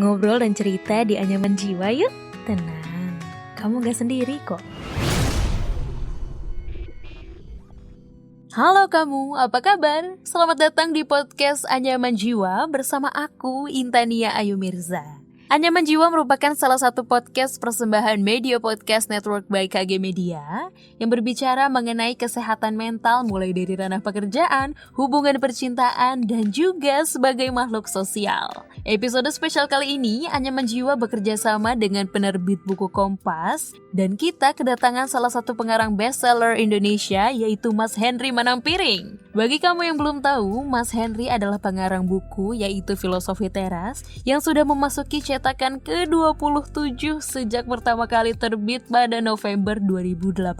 Ngobrol dan cerita di anyaman jiwa yuk. Tenang, kamu gak sendiri kok. Halo kamu, apa kabar? Selamat datang di podcast Anyaman Jiwa bersama aku, Intania Ayu Mirza. Anyaman Jiwa merupakan salah satu podcast persembahan Media Podcast Network by KG Media yang berbicara mengenai kesehatan mental mulai dari ranah pekerjaan, hubungan percintaan, dan juga sebagai makhluk sosial. Episode spesial kali ini, Anyaman Jiwa bekerja sama dengan penerbit buku Kompas dan kita kedatangan salah satu pengarang bestseller Indonesia yaitu Mas Henry Manampiring. Bagi kamu yang belum tahu, Mas Henry adalah pengarang buku yaitu Filosofi Teras yang sudah memasuki cetakan ke-27 sejak pertama kali terbit pada November 2018.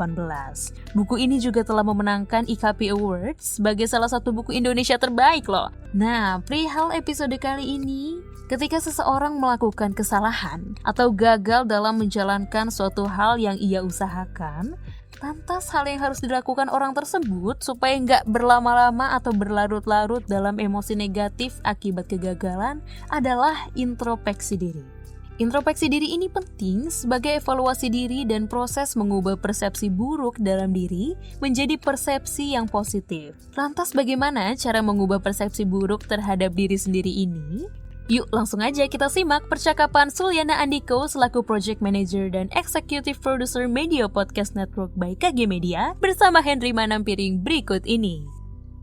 Buku ini juga telah memenangkan IKP Awards sebagai salah satu buku Indonesia terbaik loh. Nah, perihal episode kali ini, ketika seseorang melakukan kesalahan atau gagal dalam menjalankan suatu hal yang ia usahakan, lantas hal yang harus dilakukan orang tersebut supaya nggak berlama-lama atau berlarut-larut dalam emosi negatif akibat kegagalan adalah introspeksi diri. Introspeksi diri ini penting sebagai evaluasi diri dan proses mengubah persepsi buruk dalam diri menjadi persepsi yang positif. Lantas bagaimana cara mengubah persepsi buruk terhadap diri sendiri ini? Yuk langsung aja kita simak percakapan Suliana Andiko selaku Project Manager dan Executive Producer Media Podcast Network by KG Media bersama Henry Manampiring berikut ini.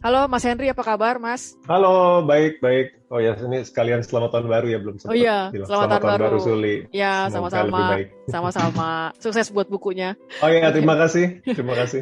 Halo Mas Henry, apa kabar Mas? Halo, baik. Oh ya, ini sekalian selamat tahun baru ya, belum sempat. Oh iya, bilang. selamat tahun baru Suli. Ya, Semoga lebih baik. sama-sama. Sukses buat bukunya. Oh iya, terima kasih.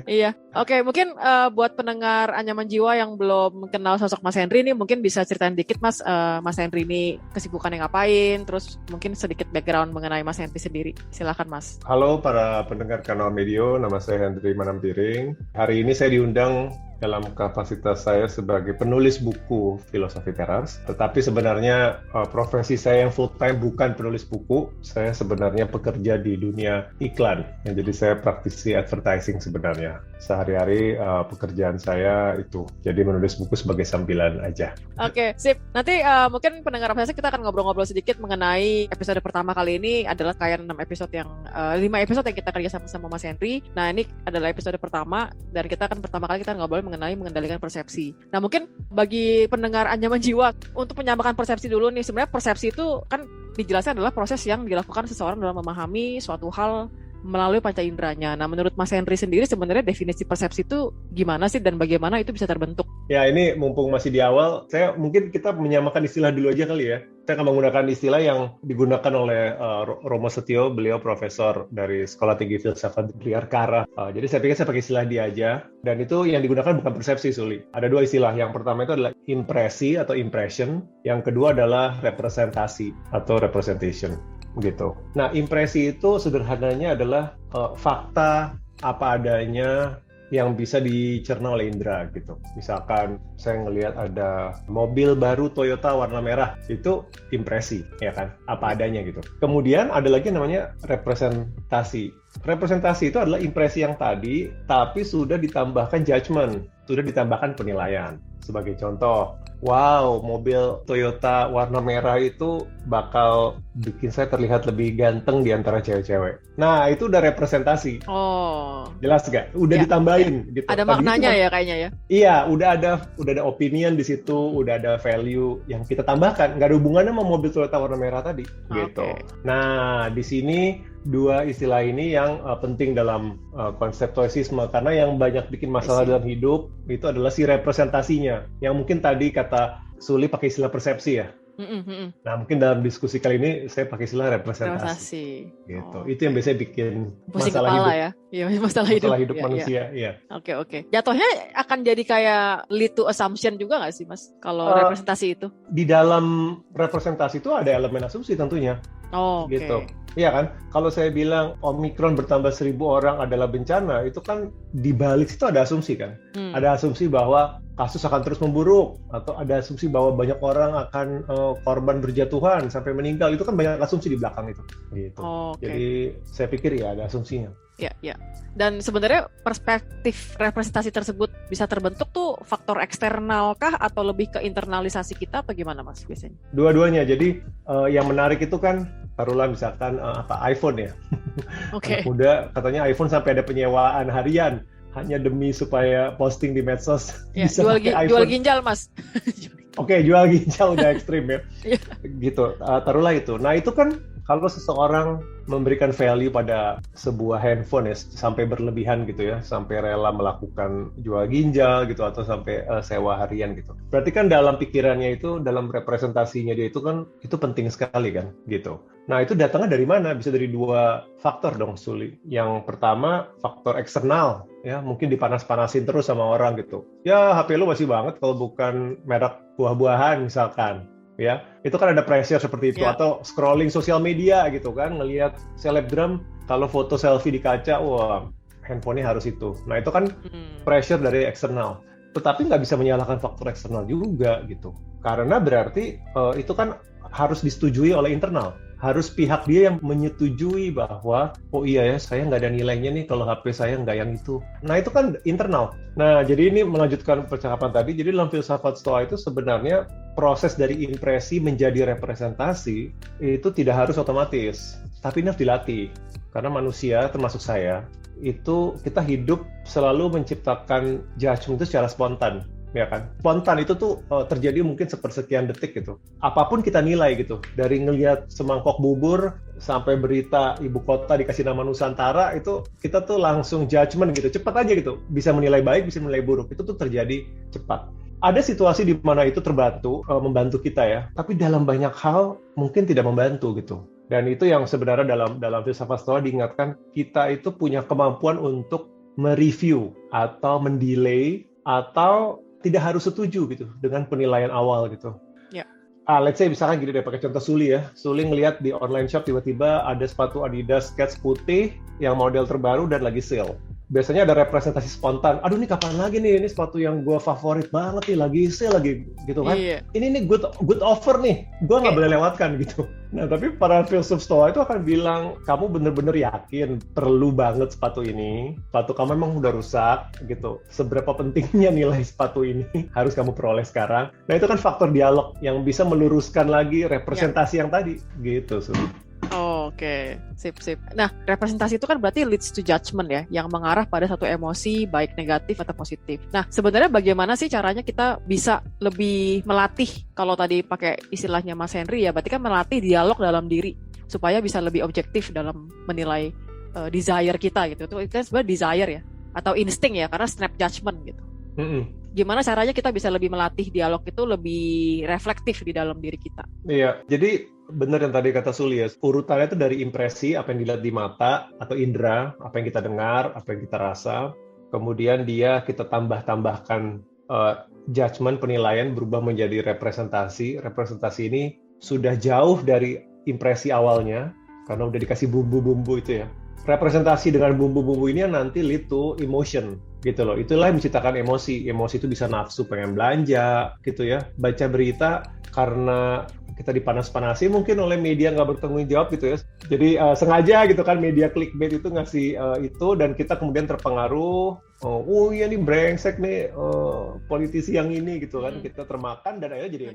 Iya, oke, mungkin buat pendengar Anyaman Jiwa yang belum kenal sosok Mas Henry ini mungkin bisa ceritain dikit Mas, Mas Henry ini kesibukannya ngapain, terus mungkin sedikit background mengenai Mas Henry sendiri. Silakan Mas. Halo para pendengar kanal Medio, nama saya Henry Manampiring. Hari ini saya diundang dalam kapasitas saya sebagai penulis buku Filosofi Teras. Tetapi sebenarnya profesi saya yang full time bukan penulis buku. Saya sebenarnya pekerja di dunia iklan. Jadi saya praktisi advertising sebenarnya. Sehari-hari pekerjaan saya itu jadi menulis buku sebagai sambilan aja. Oke, sip. Nanti mungkin pendengar podcast kita akan ngobrol-ngobrol sedikit mengenai episode pertama kali ini adalah kayak 5 episode yang kita kerja sama Mas Henry. Nah, ini adalah episode pertama dan kita akan pertama kali kita ngobrol mengenai mengendalikan persepsi. Nah, mungkin bagi pendengar Anyaman Jiwa untuk menyamakan persepsi dulu nih. Sebenarnya persepsi itu kan dijelaskan adalah proses yang dilakukan seseorang dalam memahami suatu hal melalui panca inderanya. Nah, menurut Mas Henry sendiri sebenarnya definisi persepsi itu gimana sih dan bagaimana itu bisa terbentuk? Ya, ini mumpung masih di awal, mungkin kita menyamakan istilah dulu aja kali ya. Saya akan menggunakan istilah yang digunakan oleh Romo Setio, beliau profesor dari Sekolah Tinggi Filsafat Bayangkara. Jadi saya pikir saya pakai istilah dia aja. Dan itu yang digunakan bukan persepsi, Suli. Ada dua istilah. Yang pertama itu adalah impresi atau impression. Yang kedua adalah representasi atau representation. Gitu. Nah, impresi itu sederhananya adalah fakta apa adanya yang bisa dicerna oleh indera gitu. Misalkan saya ngelihat ada mobil baru Toyota warna merah, itu impresi, ya kan? Apa adanya gitu. Kemudian ada lagi namanya representasi. Representasi itu adalah impresi yang tadi, tapi sudah ditambahkan judgment, sudah ditambahkan penilaian. Sebagai contoh, wow, mobil Toyota warna merah itu bakal bikin saya terlihat lebih ganteng di antara cewek-cewek. Nah, itu udah representasi. Oh. Jelas nggak? Udah ditambahin. Gitu. Ada maknanya ya kayaknya ya? Iya, udah ada opinion di situ, udah ada value yang kita tambahkan. Nggak ada hubungannya sama mobil Toyota warna merah tadi. Gitu. Nah, di sini dua istilah ini yang penting dalam konsep stoicisme, karena yang banyak bikin masalah dalam hidup itu adalah si representasinya, yang mungkin tadi kata Suli pakai istilah persepsi ya. Nah, mungkin dalam diskusi kali ini saya pakai istilah representasi. Gitu. Itu yang biasanya bikin pusing masalah kepala hidup. Ya. Iya, masalah hidup manusia. Iya. Oke. Jatuhnya akan jadi kayak lead to assumption juga nggak sih, Mas? Kalau representasi itu? Di dalam representasi itu ada elemen asumsi tentunya. Oh, oke. Gitu. Iya kan? Kalau saya bilang Omikron bertambah 1.000 orang adalah bencana, itu kan di balik situ ada asumsi kan? Ada asumsi bahwa kasus akan terus memburuk, atau ada asumsi bahwa banyak orang akan korban berjatuhan sampai meninggal. Itu kan banyak asumsi di belakang itu. Gitu. Oh, okay. Jadi saya pikir ya ada asumsinya. Ya. Dan sebenarnya perspektif representasi tersebut bisa terbentuk tuh faktor eksternal kah atau lebih ke internalisasi kita atau gimana Mas biasanya? Dua-duanya. Jadi yang menarik itu kan taruhlah misalkan iPhone ya. Oke. Anak muda katanya iPhone sampai ada penyewaan harian hanya demi supaya posting di medsos Ya, bisa jual pakai jual iPhone. ginjal Mas. Oke, jual ginjal udah ekstrim ya. Iya. Gitu, taruhlah itu. Nah itu kan kalau seseorang memberikan value pada sebuah handphone ya, sampai berlebihan gitu ya, sampai rela melakukan jual ginjal gitu, atau sampai sewa harian gitu. Berarti kan dalam pikirannya itu, dalam representasinya dia itu kan, itu penting sekali kan, gitu. Nah itu datangnya dari mana? Bisa dari dua faktor dong, Suli. Yang pertama, faktor eksternal, ya mungkin dipanas-panasin terus sama orang gitu. Ya HP lu masih banget kalau bukan merek buah-buahan misalkan. Ya, itu kan ada pressure seperti itu, Ya. atau scrolling sosial media gitu kan, ngelihat selebgram kalau foto selfie di kaca, wah handphonenya harus itu. Nah itu kan pressure dari eksternal, tetapi nggak bisa menyalahkan faktor eksternal juga gitu, karena berarti itu kan harus disetujui oleh internal. Harus pihak dia yang menyetujui bahwa oh iya ya, saya nggak ada nilainya nih kalau HP saya nggak yang itu. Nah itu kan internal. Nah jadi ini melanjutkan percakapan tadi, jadi dalam filsafat Stoa itu sebenarnya proses dari impresi menjadi representasi itu tidak harus otomatis, tapi ini harus dilatih. Karena manusia, termasuk saya, itu kita hidup selalu menciptakan judgment itu secara spontan. Ya kan, spontan itu tuh terjadi mungkin sepersekian detik gitu. Apapun kita nilai gitu, dari ngelihat semangkok bubur sampai berita ibu kota dikasih nama Nusantara, itu kita tuh langsung judgment gitu, cepat aja gitu. Bisa menilai baik, bisa menilai buruk, itu tuh terjadi cepat. Ada situasi di mana itu membantu kita ya, tapi dalam banyak hal mungkin tidak membantu gitu. Dan itu yang sebenarnya dalam filsafat Stoa diingatkan, kita itu punya kemampuan untuk mereview atau mendelay atau tidak harus setuju gitu dengan penilaian awal gitu. Ya. Let's say misalkan gini deh, pakai contoh Suli ya. Suli ngelihat di online shop tiba-tiba ada sepatu Adidas Skechers putih yang model terbaru dan lagi sale. Biasanya ada representasi spontan. Aduh ini kapan lagi nih, ini sepatu yang gue favorit banget nih, lagi sale lagi gitu kan. Iya. Ini good offer nih, gue nggak boleh lewatkan gitu. Nah tapi para filsuf Stoa itu akan bilang, kamu bener-bener yakin perlu banget sepatu ini, sepatu kamu memang udah rusak gitu. Seberapa pentingnya nilai sepatu ini harus kamu peroleh sekarang. Nah itu kan faktor dialog yang bisa meluruskan lagi representasi yang tadi gitu. Oke, sip. Nah, representasi itu kan berarti leads to judgment ya, yang mengarah pada satu emosi, baik negatif atau positif. Nah, sebenarnya bagaimana sih caranya kita bisa lebih melatih, kalau tadi pakai istilahnya Mas Henry ya, berarti kan melatih dialog dalam diri, supaya bisa lebih objektif dalam menilai desire kita gitu. Itu kan sebenarnya desire ya, atau insting ya, karena snap judgment gitu. Gimana caranya kita bisa lebih melatih dialog itu lebih reflektif di dalam diri kita? Iya, jadi benar yang tadi kata Suli ya, urutannya itu dari impresi, apa yang dilihat di mata atau indera, apa yang kita dengar, apa yang kita rasa, kemudian kita tambahkan judgment, penilaian berubah menjadi representasi. Representasi ini sudah jauh dari impresi awalnya, karena udah dikasih bumbu-bumbu itu ya. Representasi dengan bumbu-bumbu ini yang nanti lead to emotion gitu loh. Itulah yang menciptakan emosi. Emosi itu bisa nafsu pengen belanja gitu ya. Baca berita karena kita dipanas-panasi mungkin oleh media nggak bertanggung jawab gitu ya. Jadi sengaja gitu kan media clickbait itu ngasih itu, dan kita kemudian terpengaruh. Oh iya nih brengsek nih politisi yang ini gitu kan. Kita termakan dan akhirnya jadi emosi.